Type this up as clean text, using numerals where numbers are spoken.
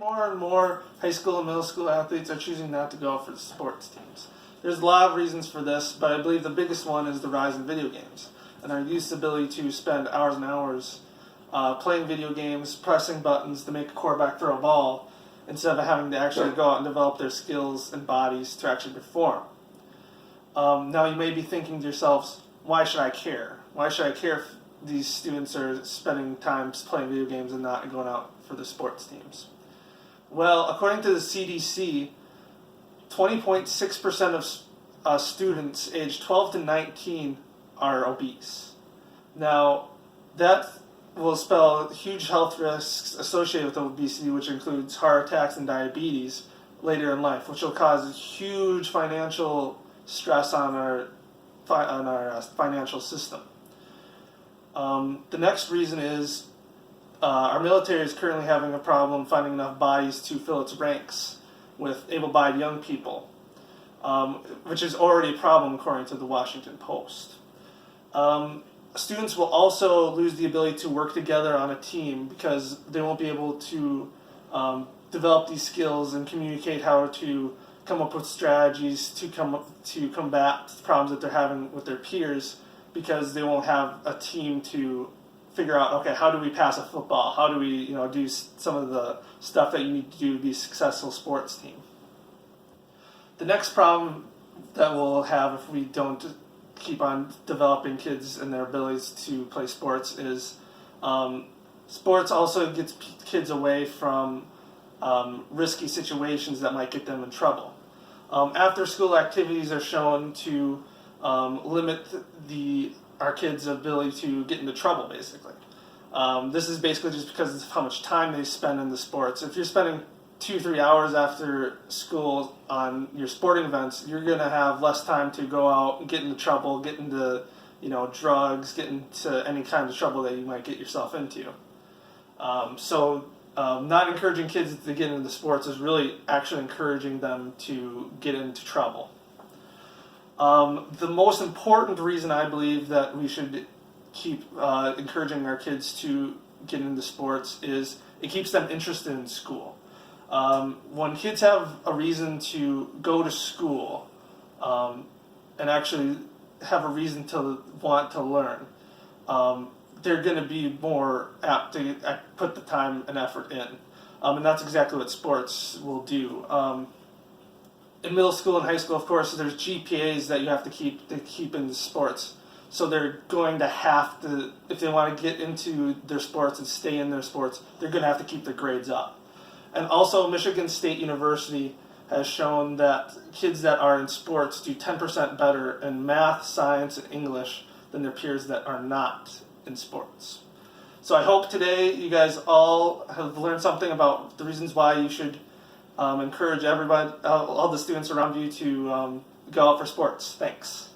More and more high school and middle school athletes are choosing not to go for the sports teams. There's a lot of reasons for this, but I believe the biggest one is the rise in video games and our youth's ability to spend hours and hours playing video games, pressing buttons to make a quarterback throw a ball, instead of having to actually go out and develop their skills and bodies to actually perform. Now you may be thinking to yourselves, why should I care? Why should I care if these students are spending time playing video games and not going out for the sports teams? Well, according to the CDC, 20.6% of students aged 12 to 19 are obese. Now, that will spell huge health risks associated with obesity, which includes heart attacks and diabetes later in life, which will cause huge financial stress on our financial system. The next reason is our military is currently having a problem finding enough bodies to fill its ranks with able-bodied young people, which is already a problem according to the Washington Post. Students will also lose the ability to work together on a team because they won't be able to develop these skills and communicate how to come up with strategies to combat problems that they're having with their peers, because they won't have a team to figure out, okay, how do we pass a football? How do we, do some of the stuff that you need to do to be a successful sports team? The next problem that we'll have if we don't keep on developing kids and their abilities to play sports is sports also gets kids away from risky situations that might get them in trouble. After school activities are shown to limit our kids' ability to get into trouble, basically. This is basically just because of how much time they spend in the sports. If you're spending 2-3 hours after school on your sporting events, you're going to have less time to go out and get into trouble, get into drugs, get into any kind of trouble that you might get yourself into. Not encouraging kids to get into sports is really actually encouraging them to get into trouble. The most important reason I believe that we should keep encouraging our kids to get into sports is it keeps them interested in school. When kids have a reason to go to school and actually have a reason to want to learn, they're going to be more apt to put the time and effort in. And that's exactly what sports will do. In middle school and high school, of course, there's GPAs that you have to keep in sports. So they're going to have to, if they want to get into their sports and stay in their sports, they're going to have to keep their grades up. And also, Michigan State University has shown that kids that are in sports do 10% better in math, science, and English than their peers that are not in sports. So I hope today you guys all have learned something about the reasons why you should encourage everybody, all the students around you to go out for sports. Thanks.